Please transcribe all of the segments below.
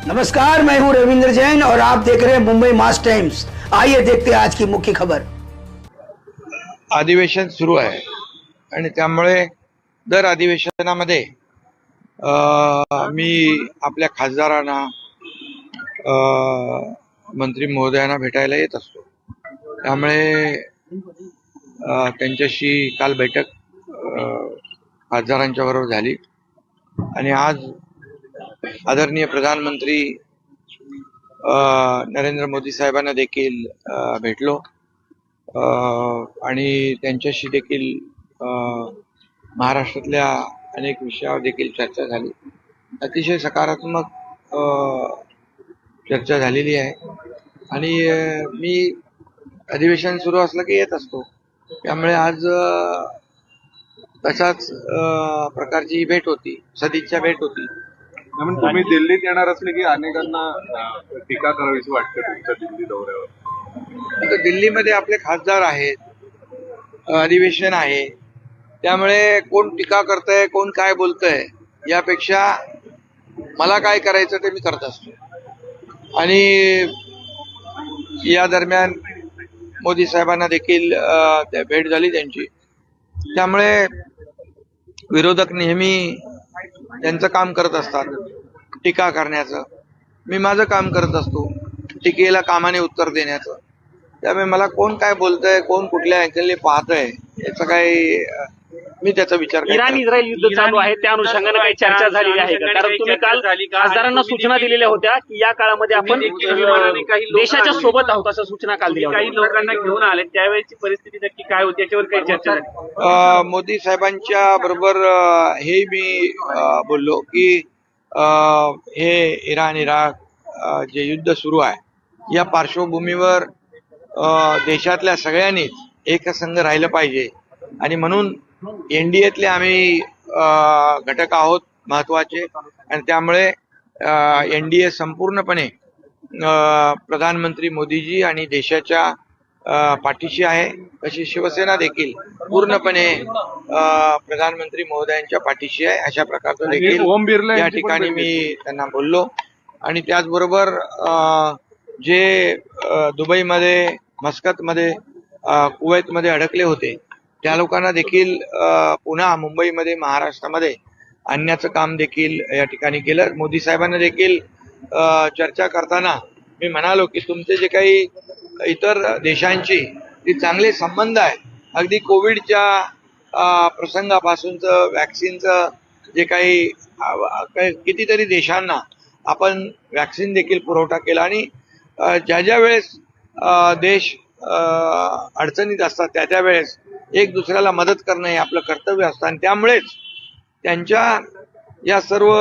नमस्कार, मैं हूं रविंद्र जैन और आप देख रहे हैं मुंबई मास टाइम्स। आइए देखते हैं आज की मुख्य खबर। अधिवेशन सुरू आहे आणि त्यामुळे दर अधिवेशनामध्ये मी आपल्या खासदारांना मंत्री महोदयांना भेटायला येत असतो। त्यामुळे त्यांच्याशी काल बैठक खासदारांच्या बरोबर झाली आणि आज आदरणीय प्रधानमंत्री नरेंद्र मोदी साहेबांना देखील भेटलो आणि त्यांच्याशी देखील महाराष्ट्रातल्या अनेक विषयावर देखील चर्चा झाली। अतिशय सकारात्मक चर्चा झालेली आहे आणि मी अधिवेशन सुरू असलं की येत असतो। त्यामुळे आज तशाच प्रकारची भेट होती, सदिच्छा भेट होती। तुम्ही दिल्लीत येणार असले की अनेकांना टीका करावीशी वाटते तुमच्या दिल्ली दौऱ्यावर। आता दिल्लीमध्ये आपले खासदार आहेत, अधिवेशन आहे, त्यामुळे कोण टीका करतंय, कोण काय बोलतंय यापेक्षा मला काय करायचं ते मी करत असतो। आणि या दरम्यान मोदी साहेबांना देखील भेट झाली त्यांची। त्यामुळे विरोधक नेहमी त्यांचं काम करत असतात, टीका करण्याचं। मी माझं काम करत असतो, टीकेला कामाने उत्तर देण्याचं। त्यामुळे मला कोण काय बोलतंय, कोण कुठल्या अँगलने पाहतंय याचा काही मी त्याचा विचार करतो। इराण-इस्रायल युद्ध चालू आहे, त्या अनुषंगाने काही चर्चा झालेली आहे का? कारण तुम्ही काल खासदारांना सूचना दिलेल्या होत्या की या काळामध्ये आपण देशाच्या सोबत आहोत, अशा सूचना काल दिल्या होत्या। काही लोकांना घेऊन आले, त्यावेळेची परिस्थिती नक्की काय होती याच्यावर काही चर्चा झाली? मोदी साहेबांच्या बरोबर हे मी बोललो की हे इराण इराक जे युद्ध सुरू आहे या पार्श्वभूमीवर देशातल्या सगळ्यांनीच एकसंघ राहिलं पाहिजे आणि म्हणून एनडीएतले आम्ही घटक आहोत महत्वाचे आणि त्यामुळे एनडीए संपूर्णपणे प्रधानमंत्री मोदीजी आणि देशाच्या पाठीशी आहे। तशी शिवसेना देखील पूर्णपणे प्रधानमंत्री महोदयांच्या पाठीशी आहे, अशा प्रकारचं देखील या ठिकाणी मी त्यांना बोललो। आणि त्याचबरोबर जे दुबईमध्ये, मस्कतमध्ये, कुवैतमध्ये अडकले होते त्या लोकांना देखील पुन्हा मुंबईमध्ये, महाराष्ट्रामध्ये आणण्याचं काम देखील या ठिकाणी केलं। मोदी साहेबांना देखील चर्चा करताना मी म्हणालो की तुमचे जे काही इतर देशांची जे चांगले संबंध आहेत, अगदी कोविडच्या प्रसंगापासूनचं वॅक्सिनचं जे काही कितीतरी देशांना आपण वॅक्सिन देखील पुरवठा केला आणि ज्या वेळेस देश अडचणीत असतात त्या वेळेस एक दुसऱ्याला मदत करणं हे आपलं कर्तव्य असतं आणि त्यामुळेच त्यांच्या या सर्व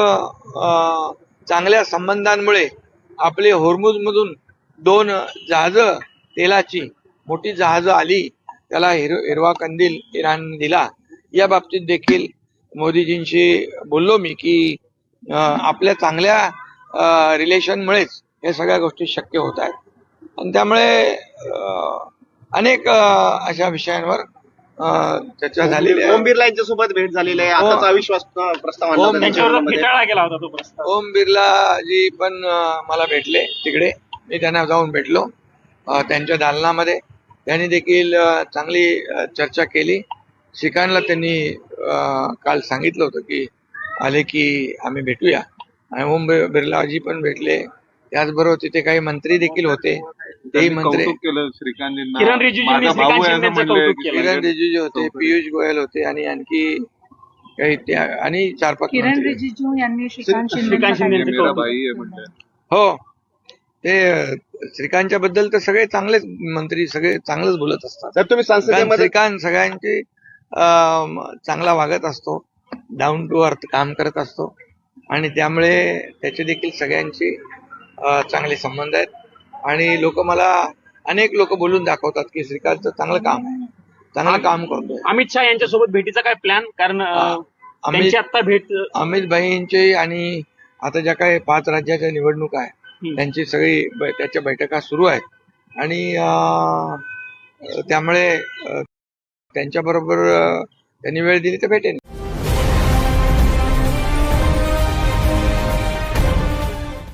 चांगल्या संबंधांमुळे आपले होर्मुझमधून 2 जहाजं तेलाची मोठी जहाजं आली, त्याला हिरवा कंदील इराणने दिला। या बाबतीत देखील मोदीजींशी बोललो मी की आपल्या चांगल्या रिलेशनमुळेच हे सगळ्या गोष्टी शक्य होत आहेत आणि त्यामुळे अनेक अशा विषयांवर चर्चा झालेली आहे। ओम बिर्ला यांच्यासोबत भेट झालेली आहे, आताच अविश्वास प्रस्ताव फेटाळला गेला होता तो प्रस्ताव। ओम बिर्ला जी पण मला भेटले तिकडे, मी त्यांना जाऊन भेटलो त्यांच्या दालनामध्ये। त्यांनी देखील चांगली चर्चा केली। श्रीकांतला त्यांनी काल सांगितलं होतं की आले की आम्ही भेटूया आणि ओम बिर्लाजी पण भेटले। त्याचबरोबर तिथे काही मंत्री देखील होते, तेही मंत्री किरण रिजिजू होते, पीयूष गोयल होते आणि आणखी काही त्या आणि 4-5 किरण रिजिजू यांनी श्रीकांत हो, ते श्रीकांतच्या बद्दल तर सगळे चांगलेच मंत्री, सगळे चांगलंच बोलत असतात। तुम्ही संसदेमध्ये श्रीकांत सगळ्यांची चांगला वागत असतो, डाऊन टू अर्थ काम करत असतो आणि त्यामुळे त्याचे देखील सगळ्यांची चांगले संबंध आहेत आणि अनेक लोक बोलून दाखवतात की श्रीकांतचं चांगलं काम आहे, चांगलं काम करतोय। अमित शहा यांच्यासोबत भेटीचा काय प्लॅन? कारण त्यांची आता भेट अमित भाईंची आणि आता ज्या काही 5 राज्याच्या निवडणुका आहेत त्यांची सगळी त्याच्या बैठका सुरू आहेत आणि त्यामुळे त्यांच्याबरोबर त्यांनी वेळ दिली तर भेटेन।